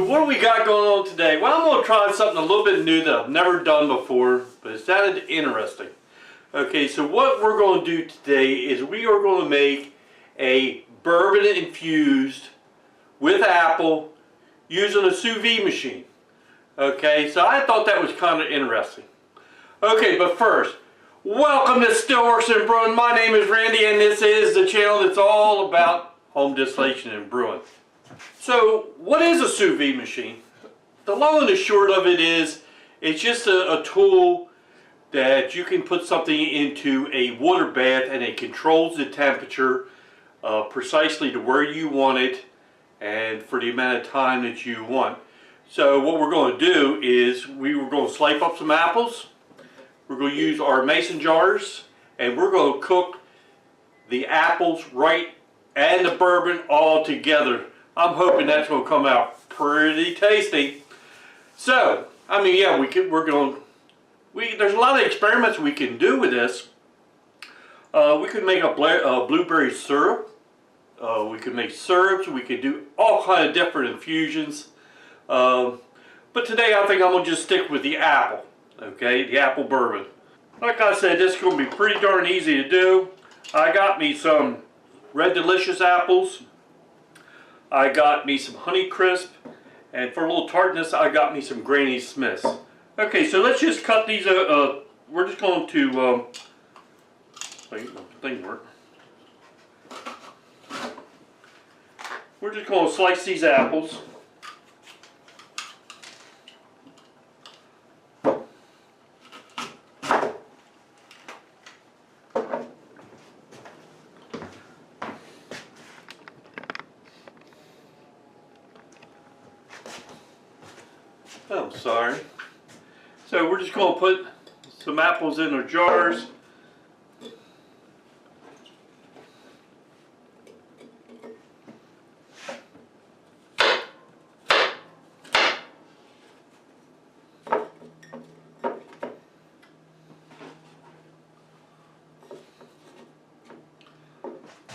what do we got going on today? Well, I'm going to try something a little bit new that I've never done before, but it sounded interesting. Okay, so what we're going to do today is we are going to make a bourbon infused with apple using a sous vide machine. Okay, so I thought that was kind of interesting. Okay, but first, welcome to Stillworks and Brewing. My name is Randy, and this is the channel that's all about home distillation and brewing. So, what is a sous vide machine? The long and the short of it is, it's just a tool that you can put something into a water bath and it controls the temperature precisely to where you want it and for the amount of time that you want. So what we're going to do is we're going to slice up some apples. We're going to use our mason jars and we're going to cook the apples right and the bourbon all together. I'm hoping that's going to come out pretty tasty. So, I mean, yeah, there's a lot of experiments we can do with this. We could make a blueberry syrup. We could make syrups. We could do all kinds of different infusions. But today I think I'm going to just stick with the apple. Okay, the apple bourbon. Like I said, this is going to be pretty darn easy to do. I got me some Red Delicious apples. I got me some Honey Crisp, and for a little tartness I got me some Granny Smiths. Okay, so let's just cut these, we're just going to, wait, the thing work. We're just going to slice these apples. I'm sorry. So we're just going to put some apples in our jars.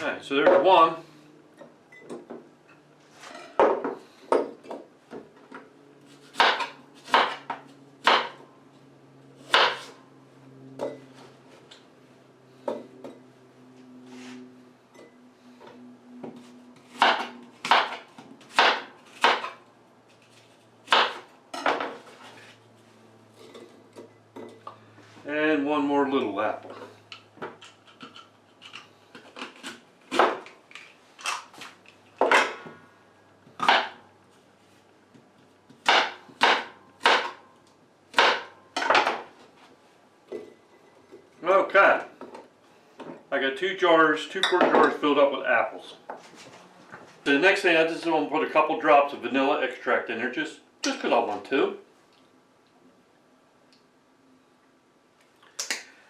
Alright, so there's one. And one more little apple. Okay. I got two quart jars filled up with apples. So the next thing, I just want to put a couple drops of vanilla extract in there, just because I want to.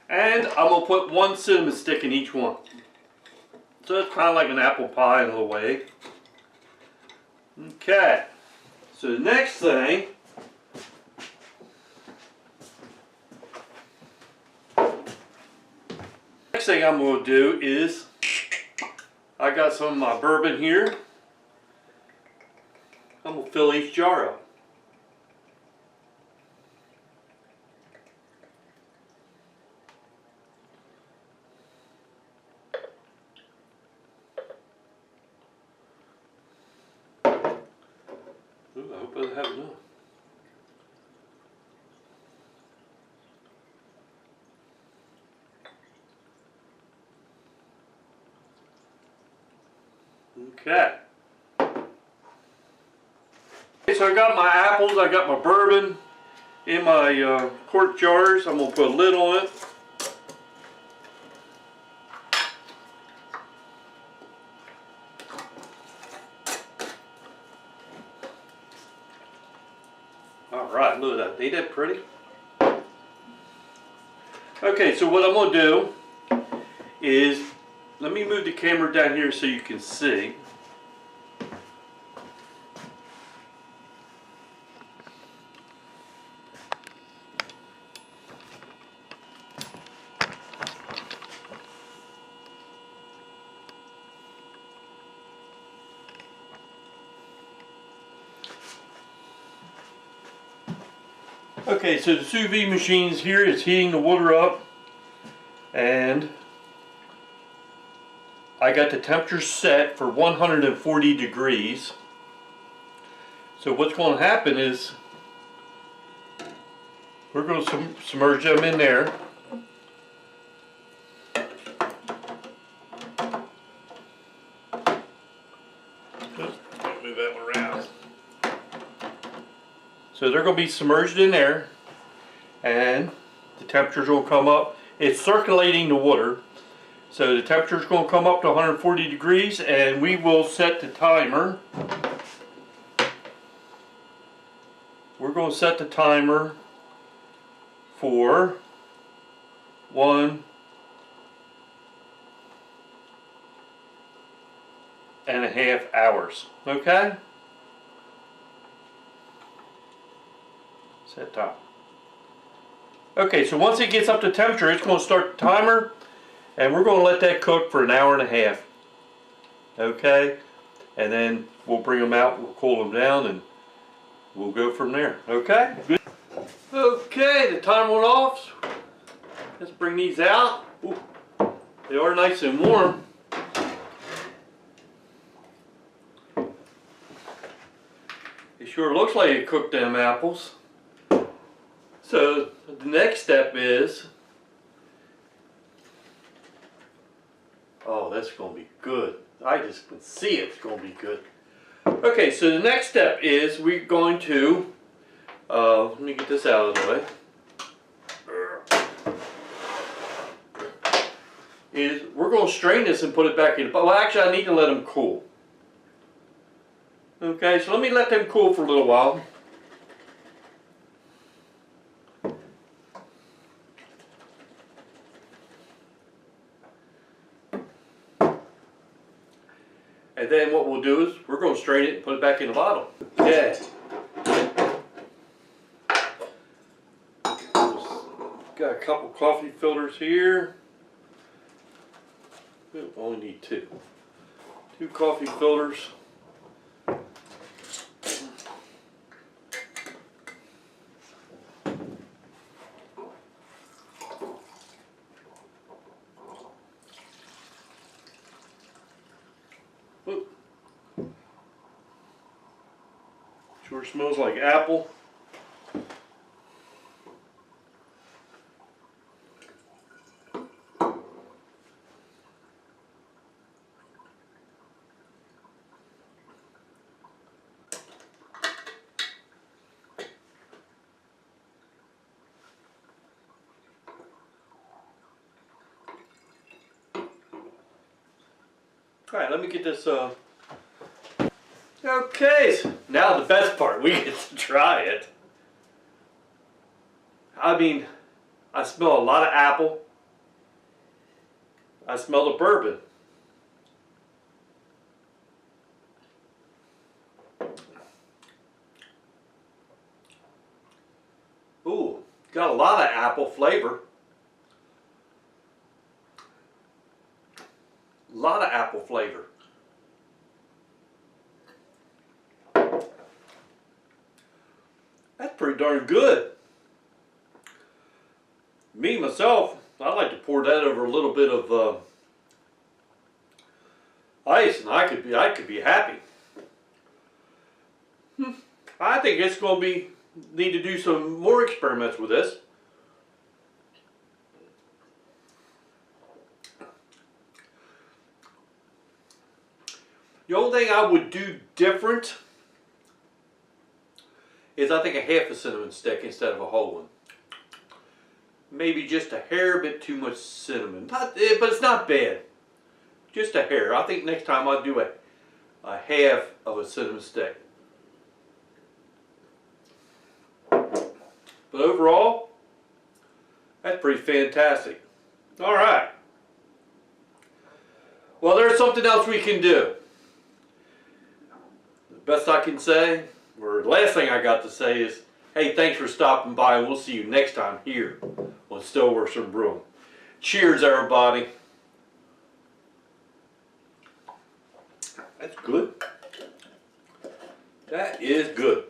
And I'm going to put one cinnamon stick in each one. So it's kind of like an apple pie in a way. Okay. So the next thing, I'm going to do is, I got some of my bourbon here. I'm going to fill each jar up. Ooh, I hope I have enough. Okay. So I got my apples, I got my bourbon in my quart jars. I'm going to put a lid on it. Alright, look at that. Ain't that pretty? Okay, so what I'm going to do is, let me move the camera down here so you can see. Okay, so the sous vide machine here is heating the water up, and I got the temperature set for 140 degrees. So what's going to happen is we're going to submerge them in there. Move that one around. So they're going to be submerged in there, and the temperature's going to come up. It's circulating the water, so the temperature's going to come up to 140 degrees, and we will set the timer. We're going to set the timer for 1.5 hours. Okay? Set time. Okay, so once it gets up to temperature, it's going to start the timer, and we're going to let that cook for 1.5 hours. Okay? And then we'll bring them out, we'll cool them down, and we'll go from there. Okay? Good. Okay, the timer went off. Let's bring these out. Ooh, they are nice and warm. It sure looks like it cooked them apples. So the next step is, oh, that's going to be good. I just can see it's going to be good. Okay, so the next step is we're going to, let me get this out of the way, is we're going to strain this and put it back in. Well, actually I need to let them cool. Okay, so let me let them cool for a little while. And then what we'll do is we're going to strain it and put it back in the bottle. Okay. Got a couple coffee filters here. We only need two. Two coffee filters. Sure smells like apple. Alright, let me get this okay, so now the best part, we get to try it. I mean, I smell a lot of apple. I smell the bourbon. Ooh, got a lot of apple flavor. A lot of apple flavor. That's pretty darn good. Me, myself, I like to pour that over a little bit of ice, and I could be happy. I think it's going to need to do some more experiments with this. The only thing I would do different is I think a half a cinnamon stick instead of a whole one. Maybe just a hair bit too much cinnamon, but it's not bad. Just a hair. I think next time I'll do a half of a cinnamon stick. But overall, that's pretty fantastic. All right. Well, there's something else we can do. The best I can say, or the last thing I got to say is, hey, thanks for stopping by, and we'll see you next time here on Stillworks and Brewing. Cheers, everybody. That's good. That is good.